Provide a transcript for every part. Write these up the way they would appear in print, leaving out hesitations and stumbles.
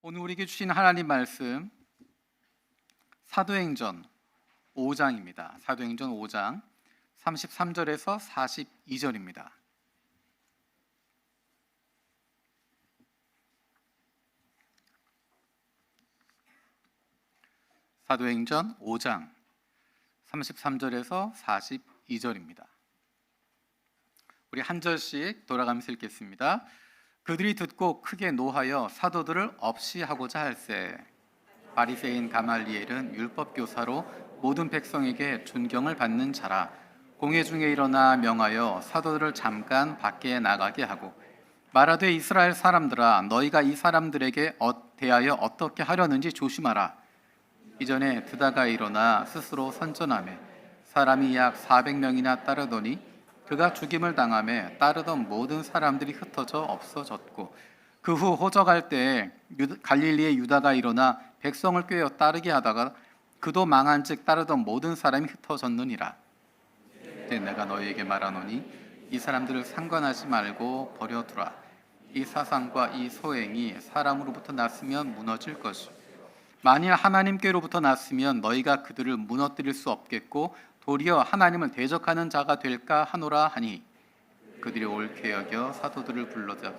오늘 우리에게 주신 하나님 말씀 사도행전 5장입니다. 사도행전 5장 33절에서 42절입니다. 사도행전 5장 33절에서 42절입니다. 우리 한 절씩 돌아가면서 읽겠습니다. 그들이 듣고 크게 노하여 사도들을 없이 하고자 할세. 바리새인 가말리엘은 율법 교사로 모든 백성에게 존경을 받는 자라. 공회 중에 일어나 명하여 사도들을 잠깐 밖에 나가게 하고 말하되 이스라엘 사람들아 너희가 이 사람들에게 대하여 어떻게 하려는지 조심하라. 이전에 드다가 일어나 스스로 선전하며 사람이 약 400명이나 따르더니 그가 죽임을 당하며 따르던 모든 사람들이 흩어져 없어졌고 그 후 호적할 때에 갈릴리의 유다가 일어나 백성을 꾀어 따르게 하다가 그도 망한즉 따르던 모든 사람이 흩어졌느니라. 이제 내가 너희에게 말하노니 이 사람들을 상관하지 말고 버려두라. 이 사상과 이 소행이 사람으로부터 났으면 무너질 것이요 만일 하나님께로부터 났으면 너희가 그들을 무너뜨릴 수 없겠고 도리어 하나님을 대적하는 자가 될까 하노라 하니 그들이 옳게 여겨 사도들을 불러다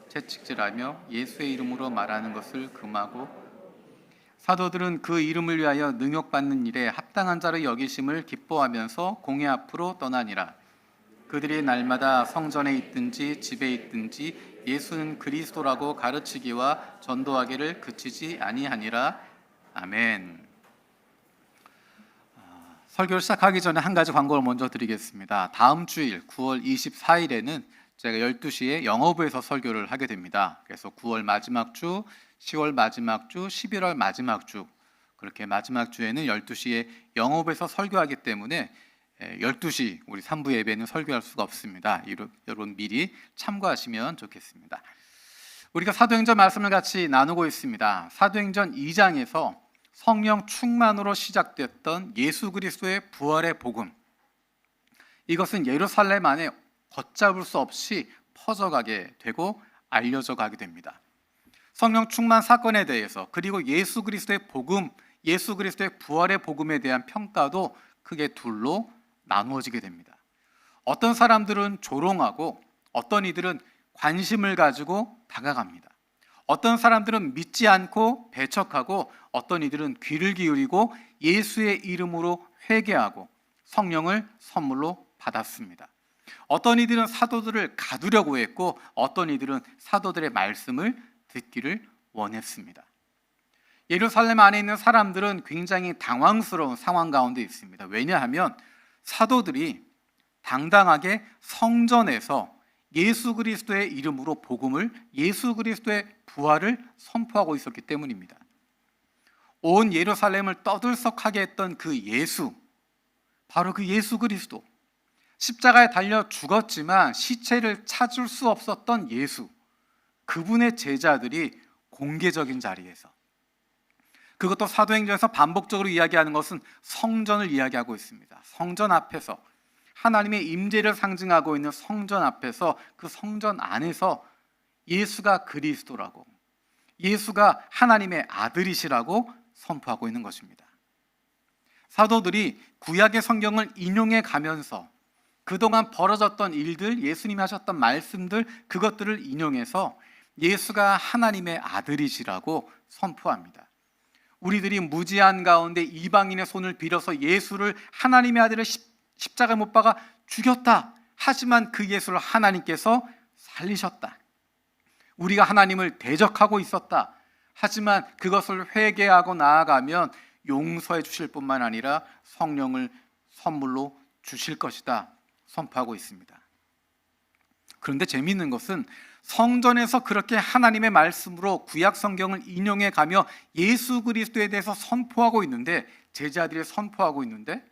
채찍질하며 예수의 이름으로 말하는 것을 금하고 사도들은 그 이름을 위하여 능욕받는 일에 합당한 자로 여기심을 기뻐하면서 공회 앞으로 떠나니라. 그들이 날마다 성전에 있든지 집에 있든지 예수는 그리스도라고 가르치기와 전도하기를 그치지 아니하니라. 아멘. 설교를 시작하기 전에 한 가지 광고를 먼저 드리겠습니다. 다음 주일 9월 24일에는 제가 12시에 영어부에서 설교를 하게 됩니다. 그래서 9월 마지막 주, 10월 마지막 주, 11월 마지막 주 그렇게 마지막 주에는 12시에 영어부에서 설교하기 때문에 12시 우리 3부 예배는 설교할 수가 없습니다. 여러분 미리 참고하시면 좋겠습니다. 우리가 사도행전 말씀을 같이 나누고 있습니다. 사도행전 2장에서 성령 충만으로 시작됐던 예수 그리스도의 부활의 복음, 이것은 예루살렘 안에 걷잡을 수 없이 퍼져가게 되고 알려져 가게 됩니다. 성령 충만 사건에 대해서 그리고 예수 그리스도의 복음, 예수 그리스도의 부활의 복음에 대한 평가도 크게 둘로 나누어지게 됩니다. 어떤 사람들은 조롱하고 어떤 이들은 관심을 가지고 다가갑니다. 어떤 사람들은 믿지 않고 배척하고 어떤 이들은 귀를 기울이고 예수의 이름으로 회개하고 성령을 선물로 받았습니다. 어떤 이들은 사도들을 가두려고 했고 어떤 이들은 사도들의 말씀을 듣기를 원했습니다. 예루살렘 안에 있는 사람들은 굉장히 당황스러운 상황 가운데 있습니다. 왜냐하면 사도들이 당당하게 성전에서 예수 그리스도의 이름으로 복음을, 예수 그리스도의 부활을 선포하고 있었기 때문입니다. 온 예루살렘을 떠들썩하게 했던 그 예수, 바로 그 예수 그리스도, 십자가에 달려 죽었지만 시체를 찾을 수 없었던 예수, 그분의 제자들이 공개적인 자리에서, 그것도 사도행전에서 반복적으로 이야기하는 것은 성전을 이야기하고 있습니다. 성전 앞에서, 하나님의 임재를 상징하고 있는 성전 앞에서, 그 성전 안에서 예수가 그리스도라고, 예수가 하나님의 아들이시라고 선포하고 있는 것입니다. 사도들이 구약의 성경을 인용해 가면서 그동안 벌어졌던 일들, 예수님이 하셨던 말씀들, 그것들을 인용해서 예수가 하나님의 아들이시라고 선포합니다. 우리들이 무지한 가운데 이방인의 손을 빌어서 예수를, 하나님의 아들을 십자가에 못 박아 죽였다. 하지만 그 예수를 하나님께서 살리셨다. 우리가 하나님을 대적하고 있었다. 하지만 그것을 회개하고 나아가면 용서해 주실 뿐만 아니라 성령을 선물로 주실 것이다 선포하고 있습니다. 그런데 재미있는 것은 성전에서 그렇게 하나님의 말씀으로 구약 성경을 인용해 가며 예수 그리스도에 대해서 선포하고 있는데, 제자들이 선포하고 있는데,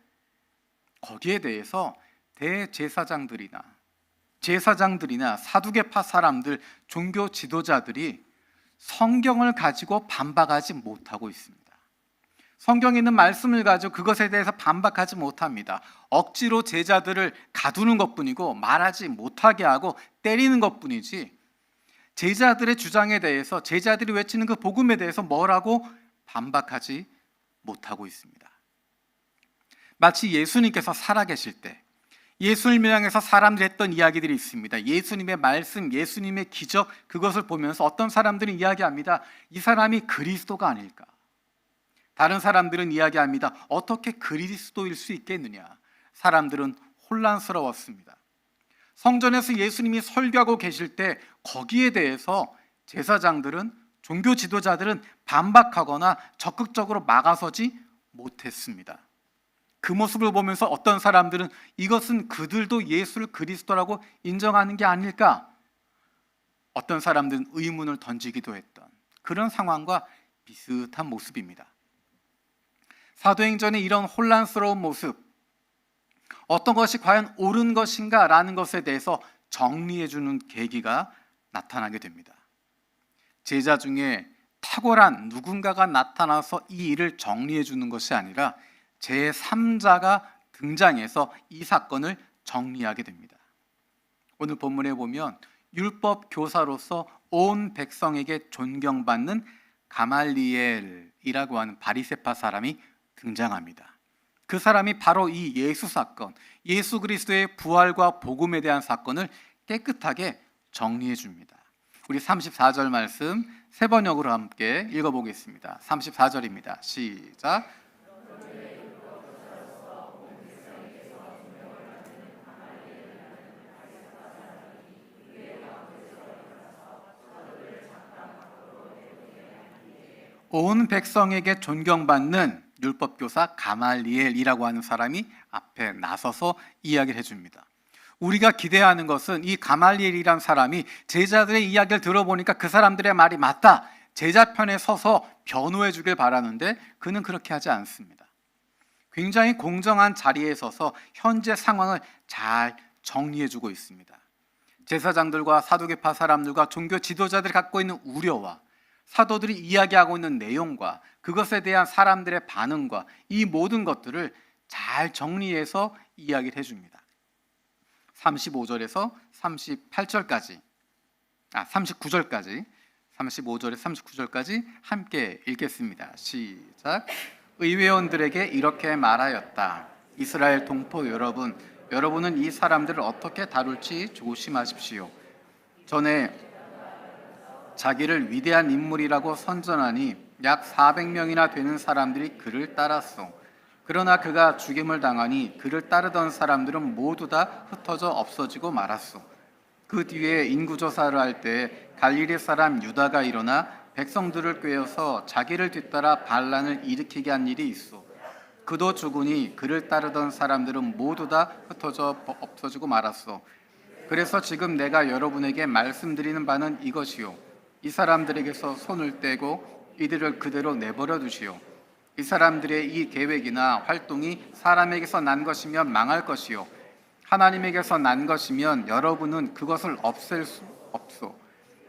거기에 대해서 대제사장들이나 사두개파 사람들, 종교 지도자들이 성경을 가지고 반박하지 못하고 있습니다. 성경에 있는 말씀을 가지고 그것에 대해서 반박하지 못합니다. 억지로 제자들을 가두는 것뿐이고 말하지 못하게 하고 때리는 것뿐이지 제자들의 주장에 대해서, 제자들이 외치는 그 복음에 대해서 뭐라고 반박하지 못하고 있습니다. 마치 예수님께서 살아계실 때 예수님을 향해서 사람들이 했던 이야기들이 있습니다. 예수님의 말씀, 예수님의 기적, 그것을 보면서 어떤 사람들은 이야기합니다. 이 사람이 그리스도가 아닐까. 다른 사람들은 이야기합니다. 어떻게 그리스도일 수 있겠느냐. 사람들은 혼란스러웠습니다. 성전에서 예수님이 설교하고 계실 때 거기에 대해서 제사장들은, 종교 지도자들은 반박하거나 적극적으로 막아서지 못했습니다. 그 모습을 보면서 어떤 사람들은 이것은 그들도 예수를 그리스도라고 인정하는 게 아닐까? 어떤 사람들은 의문을 던지기도 했던 그런 상황과 비슷한 모습입니다. 사도행전의 이런 혼란스러운 모습, 어떤 것이 과연 옳은 것인가 라는 것에 대해서 정리해주는 계기가 나타나게 됩니다. 제자 중에 탁월한 누군가가 나타나서 이 일을 정리해주는 것이 아니라 제3자가 등장해서 이 사건을 정리하게 됩니다. 오늘 본문에 보면 율법 교사로서 온 백성에게 존경받는 가말리엘이라고 하는 바리새파 사람이 등장합니다. 그 사람이 바로 이 예수 사건, 예수 그리스도의 부활과 복음에 대한 사건을 깨끗하게 정리해 줍니다. 우리 34절 말씀 세 번역으로 함께 읽어보겠습니다. 34절입니다. 시작. 온 백성에게 존경받는 율법교사 가말리엘이라고 하는 사람이 앞에 나서서 이야기를 해줍니다. 우리가 기대하는 것은 이 가말리엘이란 사람이 제자들의 이야기를 들어보니까 그 사람들의 말이 맞다, 제자 편에 서서 변호해 주길 바라는데 그는 그렇게 하지 않습니다. 굉장히 공정한 자리에 서서 현재 상황을 잘 정리해 주고 있습니다. 제사장들과 사두개파 사람들과 종교 지도자들이 갖고 있는 우려와 사도들이 이야기하고 있는 내용과 그것에 대한 사람들의 반응과 이 모든 것들을 잘 정리해서 이야기를 해줍니다. 35절에서 39절까지 35절에서 39절까지 함께 읽겠습니다. 시작. 의회원들에게 이렇게 말하였다. 이스라엘 동포 여러분, 여러분은 이 사람들을 어떻게 다룰지 조심하십시오. 전에 자기를 위대한 인물이라고 선전하니 약 400명이나 되는 사람들이 그를 따랐소. 그러나 그가 죽임을 당하니 그를 따르던 사람들은 모두 다 흩어져 없어지고 말았소. 그 뒤에 인구조사를 할 때 갈릴리 사람 유다가 일어나 백성들을 꾀어서 자기를 뒤따라 반란을 일으키게 한 일이 있어. 그도 죽으니 그를 따르던 사람들은 모두 다 흩어져 없어지고 말았어. 그래서 지금 내가 여러분에게 말씀드리는 바는 이것이요. 이 사람들에게서 손을 떼고 이들을 그대로 내버려 두시오. 이 사람들의 이 계획이나 활동이 사람에게서 난 것이면 망할 것이요. 하나님에게서 난 것이면 여러분은 그것을 없앨 수 없소.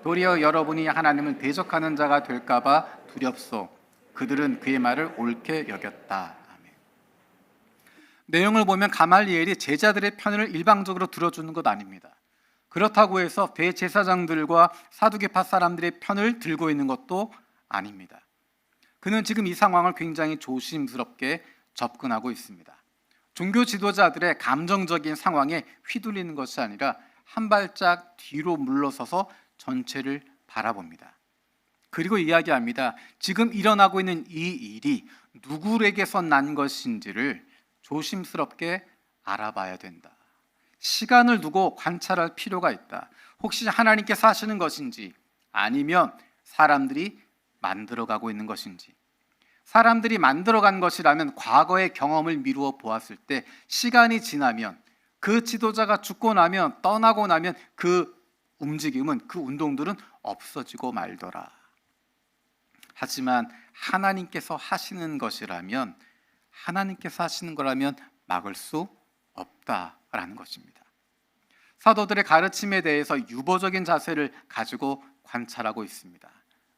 도리어 여러분이 하나님을 대적하는 자가 될까 봐 두렵소. 그들은 그의 말을 옳게 여겼다. 아멘. 내용을 보면 가말리엘이 제자들의 편을 일방적으로 들어주는 것 아닙니다. 그렇다고 해서 대제사장들과 사두개파 사람들의 편을 들고 있는 것도 아닙니다. 그는 지금 이 상황을 굉장히 조심스럽게 접근하고 있습니다. 종교 지도자들의 감정적인 상황에 휘둘리는 것이 아니라 한 발짝 뒤로 물러서서 전체를 바라봅니다. 그리고 이야기합니다. 지금 일어나고 있는 이 일이 누구에게서 난 것인지를 조심스럽게 알아봐야 된다. 시간을 두고 관찰할 필요가 있다. 혹시 하나님께서 하시는 것인지 아니면 사람들이 만들어가고 있는 것인지. 사람들이 만들어간 것이라면 과거의 경험을 미루어 보았을 때 시간이 지나면 그 지도자가 죽고 나면 떠나고 나면 그 움직임은, 그 운동들은 없어지고 말더라. 하지만 하나님께서 하시는 것이라면, 하나님께서 하시는 거라면 막을 수 없다라는 것입니다. 사도들의 가르침에 대해서 유보적인 자세를 가지고 관찰하고 있습니다.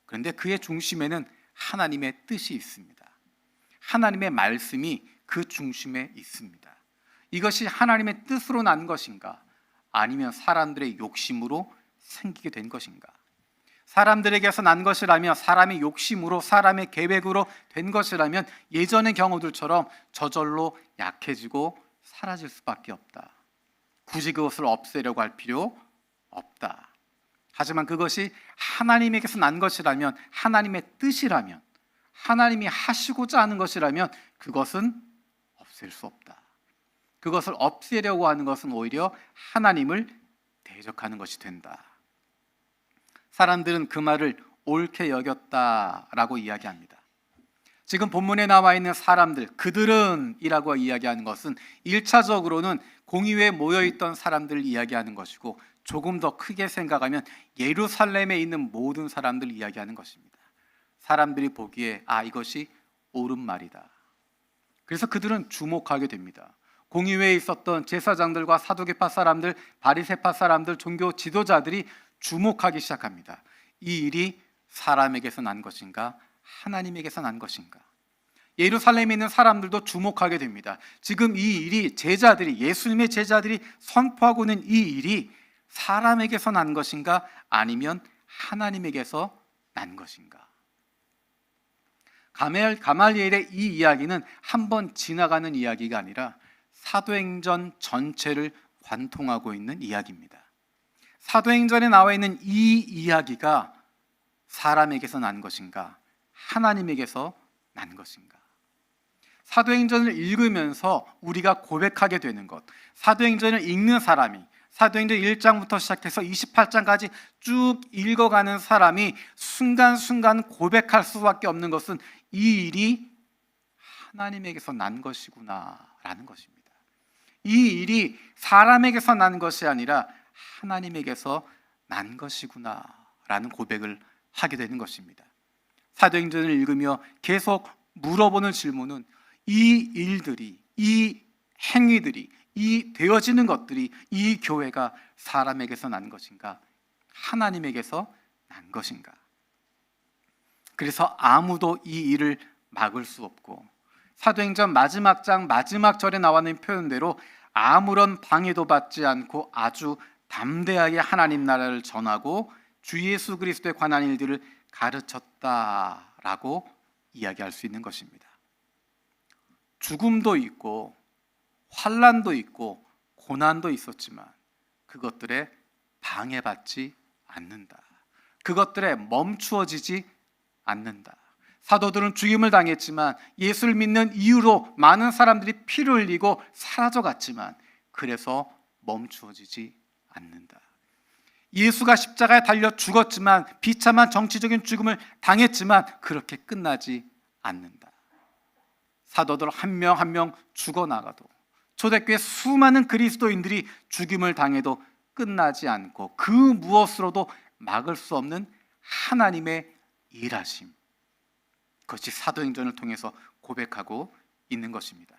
그런데 그의 중심에는 하나님의 뜻이 있습니다. 하나님의 말씀이 그 중심에 있습니다. 이것이 하나님의 뜻으로 난 것인가? 아니면 사람들의 욕심으로 생기게 된 것인가? 사람들에게서 난 것이라면, 사람의 욕심으로, 사람의 계획으로 된 것이라면 예전의 경우들처럼 저절로 약해지고 사라질 수밖에 없다. 굳이 그것을 없애려고 할 필요 없다. 하지만 그것이 하나님에게서 난 것이라면, 하나님의 뜻이라면, 하나님이 하시고자 하는 것이라면 그것은 없앨 수 없다. 그것을 없애려고 하는 것은 오히려 하나님을 대적하는 것이 된다. 사람들은 그 말을 옳게 여겼다라고 이야기합니다. 지금 본문에 나와 있는 사람들, 그들은 이라고 이야기하는 것은 1차적으로는 공의회에 모여있던 사람들을 이야기하는 것이고, 조금 더 크게 생각하면 예루살렘에 있는 모든 사람들을 이야기하는 것입니다. 사람들이 보기에 이것이 옳은 말이다. 그래서 그들은 주목하게 됩니다. 공의회에 있었던 제사장들과 사두개파 사람들, 바리새파 사람들, 종교 지도자들이 주목하기 시작합니다. 이 일이 사람에게서 난 것인가, 하나님에게서 난 것인가? 예루살렘에 있는 사람들도 주목하게 됩니다. 지금 이 일이 예수님의 제자들이 선포하고 있는 이 일이 사람에게서 난 것인가, 아니면 하나님에게서 난 것인가? 가말리엘의 이 이야기는 한번 지나가는 이야기가 아니라 사도행전 전체를 관통하고 있는 이야기입니다. 사도행전에 나와 있는 이 이야기가 사람에게서 난 것인가, 하나님에게서 난 것인가? 사도행전을 읽으면서 우리가 고백하게 되는 것, 사도행전을 읽는 사람이, 사도행전 1장부터 시작해서 28장까지 쭉 읽어가는 사람이 순간순간 고백할 수밖에 없는 것은 이 일이 하나님에게서 난 것이구나라는 것입니다. 이 일이 사람에게서 난 것이 아니라 하나님에게서 난 것이구나라는 고백을 하게 되는 것입니다. 사도행전을 읽으며 계속 물어보는 질문은, 이 일들이, 이 행위들이, 이 되어지는 것들이, 이 교회가 사람에게서 난 것인가, 하나님에게서 난 것인가? 그래서 아무도 이 일을 막을 수 없고, 사도행전 마지막 장 마지막 절에 나와 있는 표현대로 아무런 방해도 받지 않고 아주 담대하게 하나님 나라를 전하고 주 예수 그리스도에 관한 일들을 가르쳤다라고 이야기할 수 있는 것입니다. 죽음도 있고 환난도 있고 고난도 있었지만 그것들에 방해받지 않는다. 그것들에 멈추어지지 않는다. 사도들은 죽임을 당했지만, 예수를 믿는 이유로 많은 사람들이 피를 흘리고 사라져갔지만 그래서 멈추어지지 않는다. 예수가 십자가에 달려 죽었지만, 비참한 정치적인 죽음을 당했지만 그렇게 끝나지 않는다. 사도들 한 명 한 명 죽어나가도, 초대교회 수많은 그리스도인들이 죽임을 당해도 끝나지 않고 그 무엇으로도 막을 수 없는 하나님의 일하심, 그것이 사도행전을 통해서 고백하고 있는 것입니다.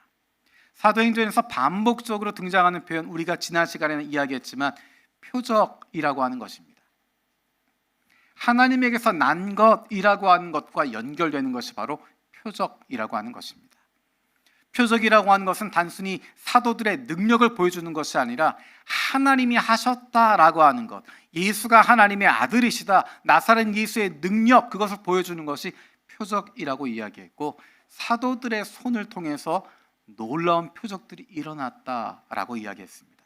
사도행전에서 반복적으로 등장하는 표현, 우리가 지난 시간에는 이야기했지만 표적이라고 하는 것입니다. 하나님에게서 난 것이라고 하는 것과 연결되는 것이 바로 표적이라고 하는 것입니다. 표적이라고 하는 것은 단순히 사도들의 능력을 보여주는 것이 아니라 하나님이 하셨다라고 하는 것, 예수가 하나님의 아들이시다, 나사렛 예수의 능력, 그것을 보여주는 것이 표적이라고 이야기했고, 사도들의 손을 통해서 놀라운 표적들이 일어났다라고 이야기했습니다.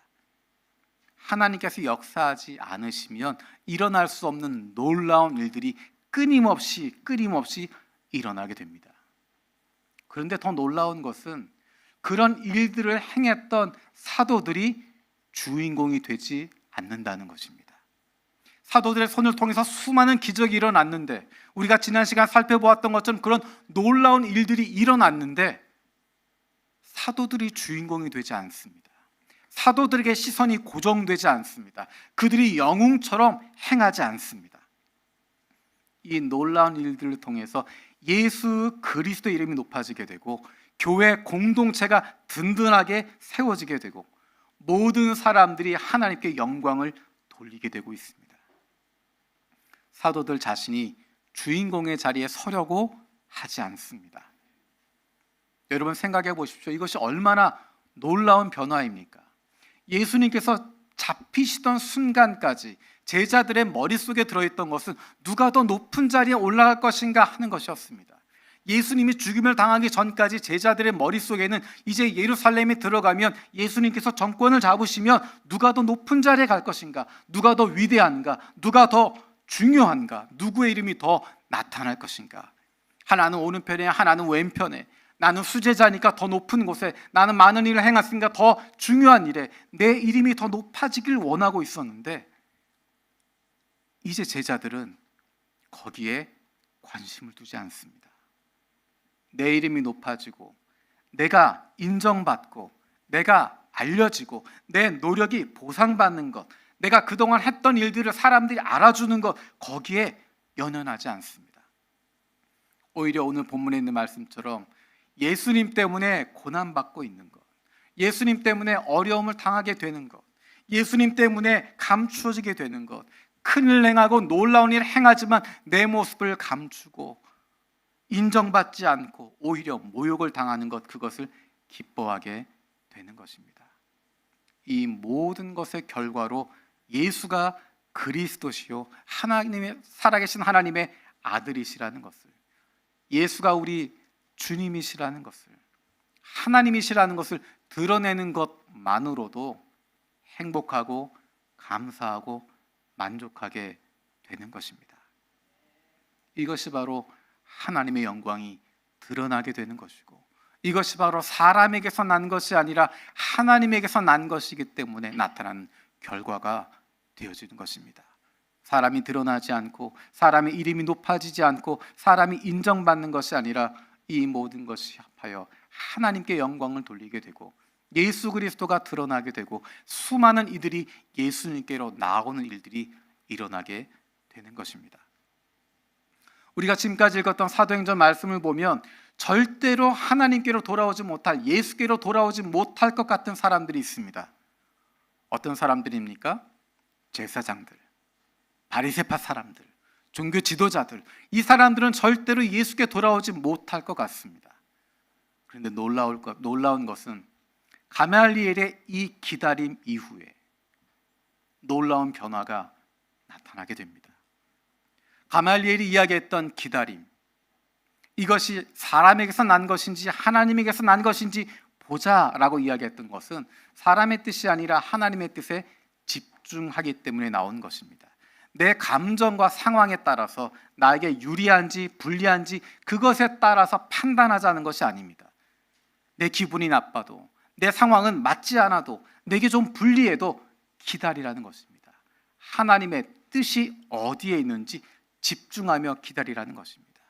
하나님께서 역사하지 않으시면 일어날 수 없는 놀라운 일들이 끊임없이 일어나게 됩니다. 그런데 더 놀라운 것은 그런 일들을 행했던 사도들이 주인공이 되지 않는다는 것입니다. 사도들의 손을 통해서 수많은 기적이 일어났는데, 우리가 지난 시간 살펴보았던 것처럼 그런 놀라운 일들이 일어났는데 사도들이 주인공이 되지 않습니다. 사도들에게 시선이 고정되지 않습니다. 그들이 영웅처럼 행하지 않습니다. 이 놀라운 일들을 통해서 예수 그리스도의 이름이 높아지게 되고 교회 공동체가 든든하게 세워지게 되고 모든 사람들이 하나님께 영광을 돌리게 되고 있습니다. 사도들 자신이 주인공의 자리에 서려고 하지 않습니다. 여러분 생각해 보십시오. 이것이 얼마나 놀라운 변화입니까? 예수님께서 잡히시던 순간까지, 제자들의 머릿속에 들어있던 것은 누가 더 높은 자리에 올라갈 것인가 하는 것이었습니다. 예수님이 죽임을 당하기 전까지 제자들의 머릿속에는 이제 예루살렘에 들어가면 예수님께서 정권을 잡으시면 누가 더 높은 자리에 갈 것인가, 누가 더 위대한가, 누가 더 중요한가, 누구의 이름이 더 나타날 것인가. 하나는 오른편에, 하나는 왼편에, 나는 수제자니까 더 높은 곳에, 나는 많은 일을 행했으니까 더 중요한 일에 내 이름이 더 높아지길 원하고 있었는데, 이제 제자들은 거기에 관심을 두지 않습니다. 내 이름이 높아지고, 내가 인정받고, 내가 알려지고, 내 노력이 보상받는 것, 내가 그동안 했던 일들을 사람들이 알아주는 것, 거기에 연연하지 않습니다. 오히려 오늘 본문에 있는 말씀처럼 예수님 때문에 고난받고 있는 것, 예수님 때문에 어려움을 당하게 되는 것, 예수님 때문에 감추어지게 되는 것, 큰일 행하고 놀라운 일을 행하지만 내 모습을 감추고 인정받지 않고 오히려 모욕을 당하는 것, 그것을 기뻐하게 되는 것입니다. 이 모든 것의 결과로 예수가 그리스도시요 하나님의, 살아계신 하나님의 아들이시라는 것을, 예수가 우리 주님이시라는 것을, 하나님이시라는 것을 드러내는 것만으로도 행복하고 감사하고 만족하게 되는 것입니다. 이것이 바로 하나님의 영광이 드러나게 되는 것이고, 이것이 바로 사람에게서 난 것이 아니라 하나님에게서 난 것이기 때문에 나타나는 결과가 되어지는 것입니다. 사람이 드러나지 않고, 사람의 이름이 높아지지 않고, 사람이 인정받는 것이 아니라 이 모든 것이 합하여 하나님께 영광을 돌리게 되고, 예수 그리스도가 드러나게 되고, 수많은 이들이 예수님께로 나오는 일들이 일어나게 되는 것입니다. 우리가 지금까지 읽었던 사도행전 말씀을 보면 절대로 하나님께로 돌아오지 못할, 예수께로 돌아오지 못할 것 같은 사람들이 있습니다. 어떤 사람들입니까? 제사장들, 바리새파 사람들, 종교 지도자들. 이 사람들은 절대로 예수께 돌아오지 못할 것 같습니다. 그런데 놀라운 것은 가말리엘의 이 기다림 이후에 놀라운 변화가 나타나게 됩니다. 가말리엘이 이야기했던 기다림, 이것이 사람에게서 난 것인지 하나님에게서 난 것인지 보자라고 이야기했던 것은 사람의 뜻이 아니라 하나님의 뜻에 집중하기 때문에 나온 것입니다. 내 감정과 상황에 따라서 나에게 유리한지 불리한지 그것에 따라서 판단하자는 것이 아닙니다. 내 기분이 나빠도, 내 상황은 맞지 않아도, 내게 좀 불리해도 기다리라는 것입니다. 하나님의 뜻이 어디에 있는지 집중하며 기다리라는 것입니다.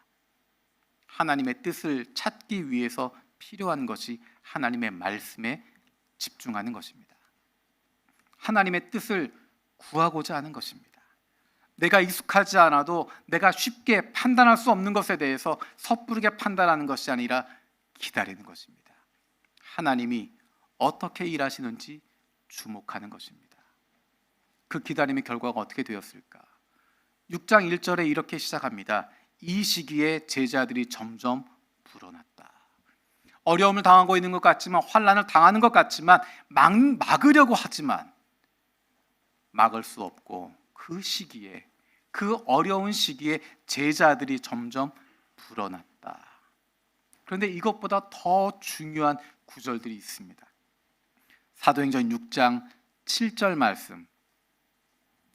하나님의 뜻을 찾기 위해서 필요한 것이 하나님의 말씀에 집중하는 것입니다. 하나님의 뜻을 구하고자 하는 것입니다. 내가 익숙하지 않아도, 내가 쉽게 판단할 수 없는 것에 대해서 섣부르게 판단하는 것이 아니라 기다리는 것입니다. 하나님이 어떻게 일하시는지 주목하는 것입니다. 그 기다림의 결과가 어떻게 되었을까? 6장 1절에 이렇게 시작합니다. 이 시기에 제자들이 점점 불어났다. 어려움을 당하고 있는 것 같지만, 환난을 당하는 것 같지만, 막으려고 하지만 막을 수 없고, 그 시기에, 그 어려운 시기에 제자들이 점점 불어났다. 그런데 이것보다 더 중요한 구절들이 있습니다. 사도행전 6장 7절 말씀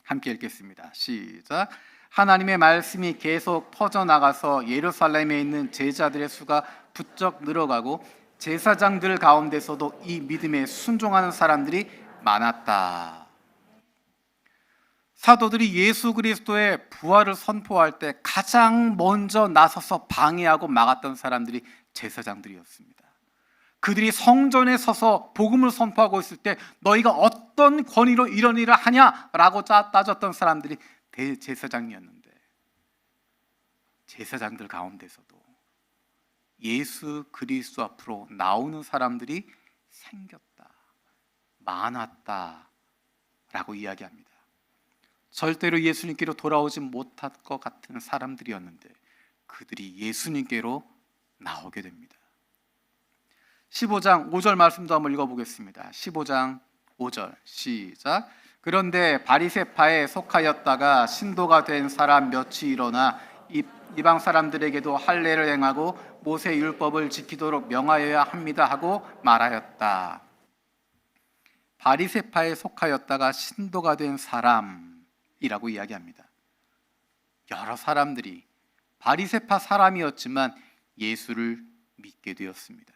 함께 읽겠습니다. 시작. 하나님의 말씀이 계속 퍼져나가서 예루살렘에 있는 제자들의 수가 부쩍 늘어가고 제사장들 가운데서도 이 믿음에 순종하는 사람들이 많았다. 사도들이 예수 그리스도의 부활을 선포할 때 가장 먼저 나서서 방해하고 막았던 사람들이 제사장들이었습니다. 그들이 성전에 서서 복음을 선포하고 있을 때 너희가 어떤 권위로 이런 일을 하냐라고 따졌던 사람들이 대제사장이었는데, 제사장들 가운데서도 예수 그리스도 앞으로 나오는 사람들이 생겼다, 많았다 라고 이야기합니다. 절대로 예수님께로 돌아오지 못할 것 같은 사람들이었는데 그들이 예수님께로 나오게 됩니다. 15장 5절 말씀도 한번 읽어보겠습니다. 15장 5절 시작. 그런데 바리새파에 속하였다가 신도가 된 사람 몇이 일어나 이방 사람들에게도 할례를 행하고 모세 율법을 지키도록 명하여야 합니다 하고 말하였다. 바리새파에 속하였다가 신도가 된 사람이라고 이야기합니다. 여러 사람들이 바리새파 사람이었지만 예수를 믿게 되었습니다.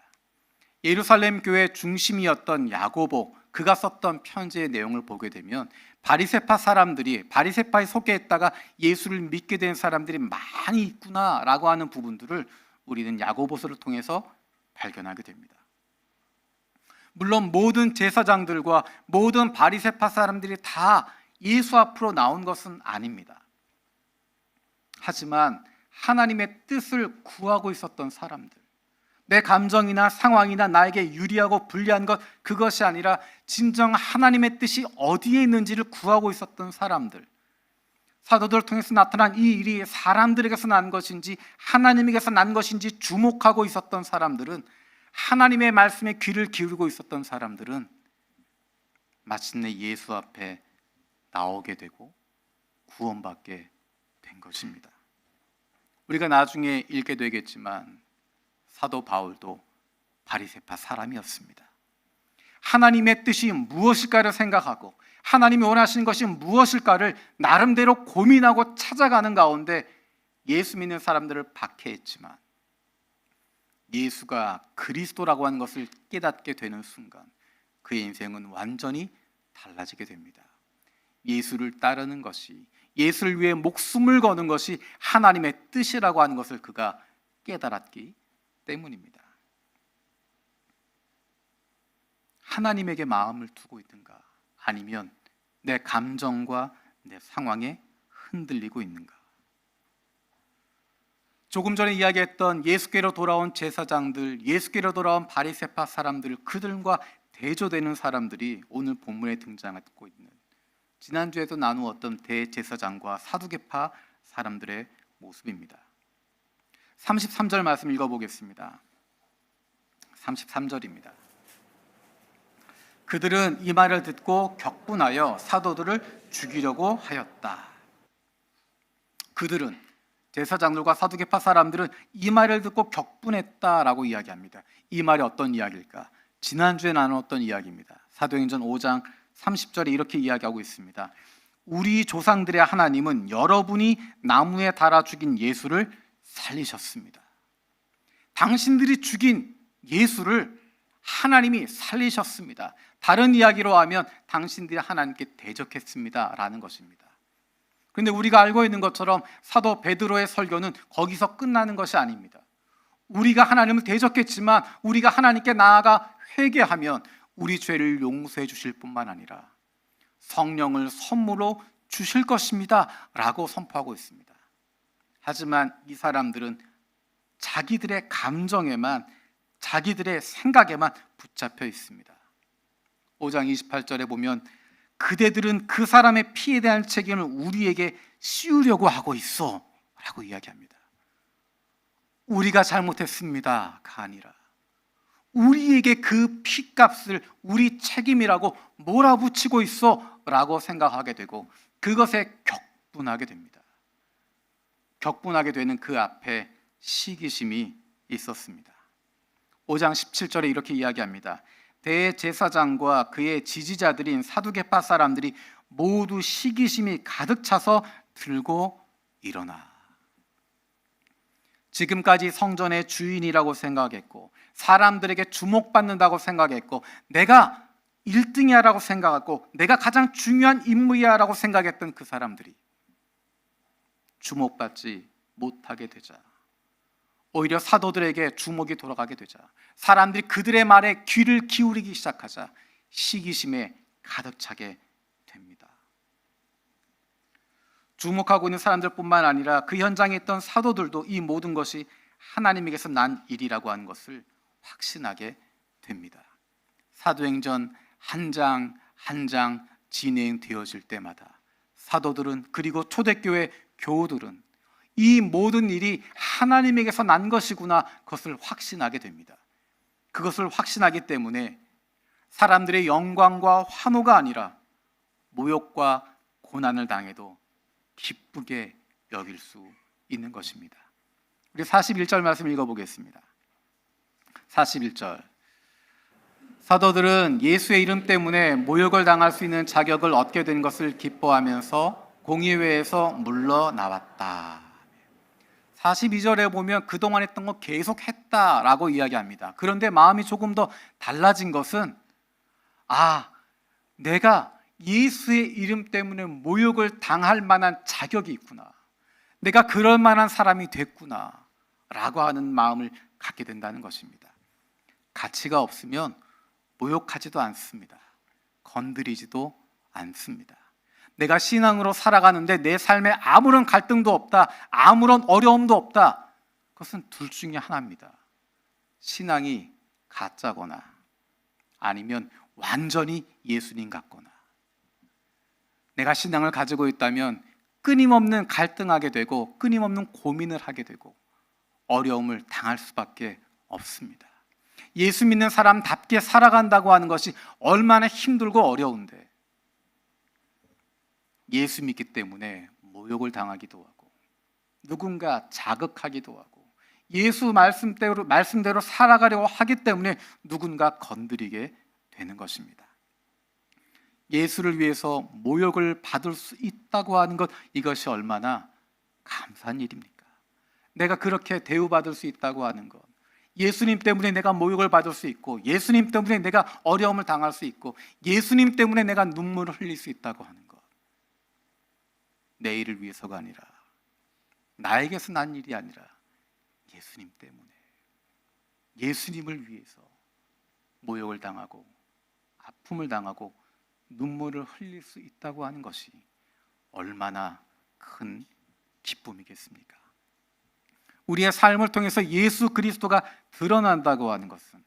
예루살렘 교회 중심이었던 야고보, 그가 썼던 편지의 내용을 보게 되면 바리새파에 속해 있다가 예수를 믿게 된 사람들이 많이 있구나라고 하는 부분들을 우리는 야고보서를 통해서 발견하게 됩니다. 물론 모든 제사장들과 모든 바리새파 사람들이 다 예수 앞으로 나온 것은 아닙니다. 하지만 하나님의 뜻을 구하고 있었던 사람들, 내 감정이나 상황이나 나에게 유리하고 불리한 것, 그것이 아니라 진정 하나님의 뜻이 어디에 있는지를 구하고 있었던 사람들, 사도들을 통해서 나타난 이 일이 사람들에게서 난 것인지 하나님에게서 난 것인지 주목하고 있었던 사람들은, 하나님의 말씀에 귀를 기울이고 있었던 사람들은 마침내 예수 앞에 나오게 되고 구원받게 된 것입니다. 우리가 나중에 읽게 되겠지만 사도 바울도 바리새파 사람이었습니다. 하나님의 뜻이 무엇일까를 생각하고 하나님이 원하시는 것이 무엇일까를 나름대로 고민하고 찾아가는 가운데 예수 믿는 사람들을 박해했지만 예수가 그리스도라고 하는 것을 깨닫게 되는 순간 그의 인생은 완전히 달라지게 됩니다. 예수를 따르는 것이, 예수를 위해 목숨을 거는 것이 하나님의 뜻이라고 하는 것을 그가 깨달았기 때문입니다. 하나님에게 마음을 두고 있는가? 아니면 내 감정과 내 상황에 흔들리고 있는가? 조금 전에 이야기했던 예수께로 돌아온 제사장들, 예수께로 돌아온 바리새파 사람들, 그들과 대조되는 사람들이 오늘 본문에 등장하고 있는, 지난주에도 나누었던 대제사장과 사두개파 사람들의 모습입니다. 33절 말씀 읽어보겠습니다. 33절입니다. 그들은 이 말을 듣고 격분하여 사도들을 죽이려고 하였다. 그들은, 제사장들과 사두개파 사람들은 이 말을 듣고 격분했다라고 이야기합니다. 이 말이 어떤 이야기일까? 지난주에 나눴던 이야기입니다. 사도행전 5장 30절에 이렇게 이야기하고 있습니다. 우리 조상들의 하나님은 여러분이 나무에 달아 죽인 예수를 살리셨습니다. 당신들이 죽인 예수를 하나님이 살리셨습니다. 다른 이야기로 하면 당신들이 하나님께 대적했습니다 라는 것입니다. 그런데 우리가 알고 있는 것처럼 사도 베드로의 설교는 거기서 끝나는 것이 아닙니다. 우리가 하나님을 대적했지만 우리가 하나님께 나아가 회개하면 우리 죄를 용서해 주실 뿐만 아니라 성령을 선물로 주실 것입니다 라고 선포하고 있습니다. 하지만 이 사람들은 자기들의 감정에만, 자기들의 생각에만 붙잡혀 있습니다. 5장 28절에 보면 그대들은 그 사람의 피에 대한 책임을 우리에게 씌우려고 하고 있어 라고 이야기합니다. 우리가 잘못했습니다가 아니라 우리에게 그 피값을 우리 책임이라고 몰아붙이고 있어 라고 생각하게 되고 그것에 격분하게 됩니다. 격분하게 되는 그 앞에 시기심이 있었습니다. 5장 17절에 이렇게 이야기합니다. 대제사장과 그의 지지자들인 사두개파 사람들이 모두 시기심이 가득 차서 들고 일어나. 지금까지 성전의 주인이라고 생각했고 사람들에게 주목받는다고 생각했고 내가 1등이야 라고 생각했고 내가 가장 중요한 인물이야 라고 생각했던 그 사람들이 주목받지 못하게 되자, 오히려 사도들에게 주목이 돌아가게 되자, 사람들이 그들의 말에 귀를 기울이기 시작하자 시기심에 가득 차게 됩니다. 주목하고 있는 사람들뿐만 아니라 그 현장에 있던 사도들도 이 모든 것이 하나님에게서 난 일이라고 하는 것을 확신하게 됩니다. 사도행전 한 장 한 장 진행되어질 때마다 사도들은, 그리고 초대교회 교우들은 이 모든 일이 하나님에게서 난 것이구나, 그것을 확신하게 됩니다. 그것을 확신하기 때문에 사람들의 영광과 환호가 아니라 모욕과 고난을 당해도 기쁘게 여길 수 있는 것입니다. 우리 41절 말씀 읽어보겠습니다. 41절. 사도들은 예수의 이름 때문에 모욕을 당할 수 있는 자격을 얻게 된 것을 기뻐하면서 공의회에서 물러나왔다. 42절에 보면 그동안 했던 거 계속 했다라고 이야기합니다. 그런데 마음이 조금 더 달라진 것은 내가 예수의 이름 때문에 모욕을 당할 만한 자격이 있구나, 내가 그럴 만한 사람이 됐구나 라고 하는 마음을 갖게 된다는 것입니다. 가치가 없으면 모욕하지도 않습니다. 건드리지도 않습니다. 내가 신앙으로 살아가는데 내 삶에 아무런 갈등도 없다, 아무런 어려움도 없다, 그것은 둘 중에 하나입니다. 신앙이 가짜거나 아니면 완전히 예수님 같거나. 내가 신앙을 가지고 있다면 끊임없는 갈등하게 되고 끊임없는 고민을 하게 되고 어려움을 당할 수밖에 없습니다. 예수 믿는 사람답게 살아간다고 하는 것이 얼마나 힘들고 어려운데, 예수 믿기 때문에 모욕을 당하기도 하고 누군가 자극하기도 하고 예수 말씀대로 살아가려고 하기 때문에 누군가 건드리게 되는 것입니다. 예수를 위해서 모욕을 받을 수 있다고 하는 것, 이것이 얼마나 감사한 일입니까? 내가 그렇게 대우받을 수 있다고 하는 것, 예수님 때문에 내가 모욕을 받을 수 있고 예수님 때문에 내가 어려움을 당할 수 있고 예수님 때문에 내가 눈물을 흘릴 수 있다고 하는 것, 내 일을 위해서가 아니라, 나에게서 난 일이 아니라 예수님 때문에, 예수님을 위해서 모욕을 당하고 아픔을 당하고 눈물을 흘릴 수 있다고 하는 것이 얼마나 큰 기쁨이겠습니까? 우리의 삶을 통해서 예수 그리스도가 드러난다고 하는 것은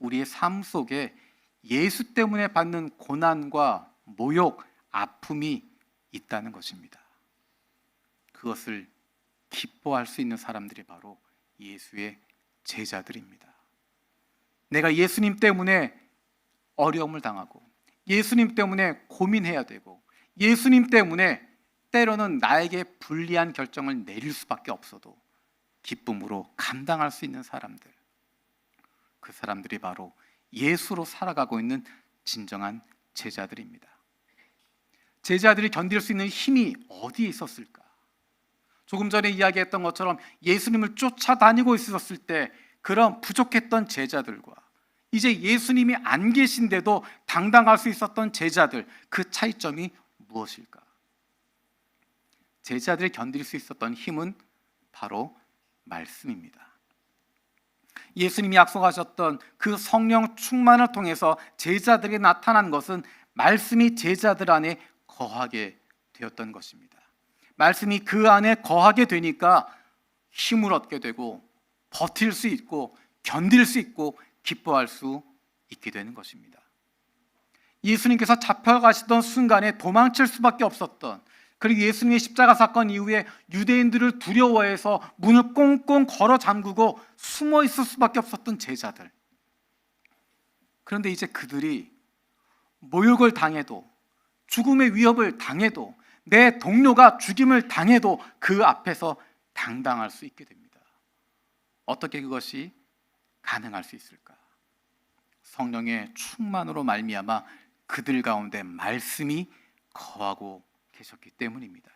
우리의 삶 속에 예수 때문에 받는 고난과 모욕, 아픔이 있다는 것입니다. 그것을 기뻐할 수 있는 사람들이 바로 예수의 제자들입니다. 내가 예수님 때문에 어려움을 당하고 예수님 때문에 고민해야 되고 예수님 때문에 때로는 나에게 불리한 결정을 내릴 수밖에 없어도 기쁨으로 감당할 수 있는 사람들, 그 사람들이 바로 예수로 살아가고 있는 진정한 제자들입니다. 제자들이 견딜 수 있는 힘이 어디에 있었을까? 조금 전에 이야기했던 것처럼 예수님을 쫓아다니고 있었을 때 그런 부족했던 제자들과 이제 예수님이 안 계신데도 당당할 수 있었던 제자들, 그 차이점이 무엇일까? 제자들이 견딜 수 있었던 힘은 바로 말씀입니다. 예수님이 약속하셨던 그 성령 충만을 통해서 제자들에게 나타난 것은 말씀이 제자들 안에 거하게 되었던 것입니다. 말씀이 그 안에 거하게 되니까 힘을 얻게 되고 버틸 수 있고 견딜 수 있고 기뻐할 수 있게 되는 것입니다. 예수님께서 잡혀가시던 순간에 도망칠 수밖에 없었던, 그리고 예수님의 십자가 사건 이후에 유대인들을 두려워해서 문을 꽁꽁 걸어 잠그고 숨어 있을 수밖에 없었던 제자들. 그런데 이제 그들이 모욕을 당해도, 죽음의 위협을 당해도, 내 동료가 죽임을 당해도 그 앞에서 당당할 수 있게 됩니다. 어떻게 그것이 가능할 수 있을까? 성령의 충만으로 말미암아 그들 가운데 말씀이 거하고 계셨기 때문입니다.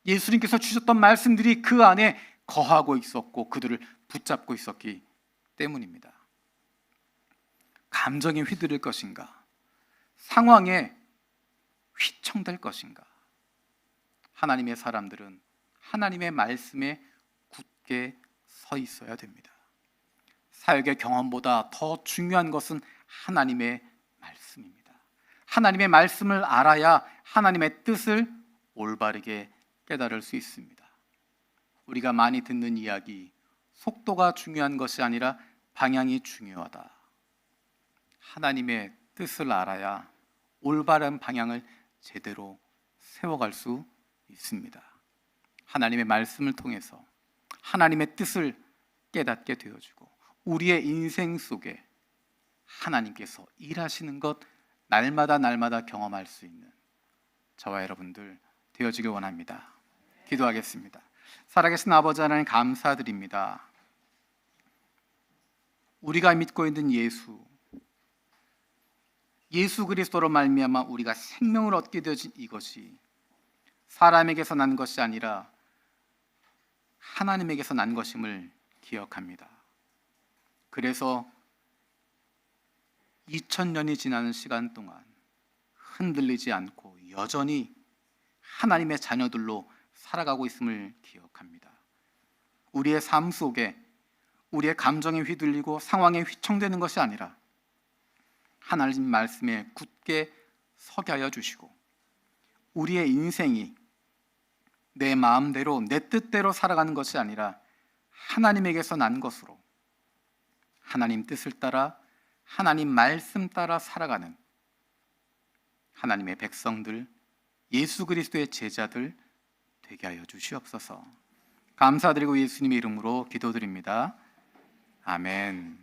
예수님께서 주셨던 말씀들이 그 안에 거하고 있었고 그들을 붙잡고 있었기 때문입니다. 감정에 휘둘릴 것인가? 상황에 휘청될 것인가? 하나님의 사람들은 하나님의 말씀에 굳게 서 있어야 됩니다. 사역의 경험보다 더 중요한 것은 하나님의 말씀입니다. 하나님의 말씀을 알아야 하나님의 뜻을 올바르게 깨달을 수 있습니다. 우리가 많이 듣는 이야기, 속도가 중요한 것이 아니라 방향이 중요하다. 하나님의 뜻을 알아야 올바른 방향을 제대로 세워갈 수 있습니다. 하나님의 말씀을 통해서 하나님의 뜻을 깨닫게 되어주고 우리의 인생 속에 하나님께서 일하시는 것 날마다 경험할 수 있는 저와 여러분들 되어지길 원합니다. 기도하겠습니다. 살아계신 아버지 하나님 감사드립니다. 우리가 믿고 있는 예수 그리스도로 말미암아 우리가 생명을 얻게 되어진 이것이 사람에게서 난 것이 아니라 하나님에게서 난 것임을 기억합니다. 그래서 2000년이 지나는 시간 동안 흔들리지 않고 여전히 하나님의 자녀들로 살아가고 있음을 기억합니다. 우리의 삶 속에 우리의 감정에 휘둘리고 상황에 휘청되는 것이 아니라 하나님 말씀에 굳게 서게 하여 주시고 우리의 인생이 내 마음대로 내 뜻대로 살아가는 것이 아니라 하나님에게서 난 것으로 하나님 뜻을 따라 하나님 말씀 따라 살아가는 하나님의 백성들, 예수 그리스도의 제자들 되게 하여 주시옵소서. 감사드리고 예수님의 이름으로 기도드립니다. 아멘.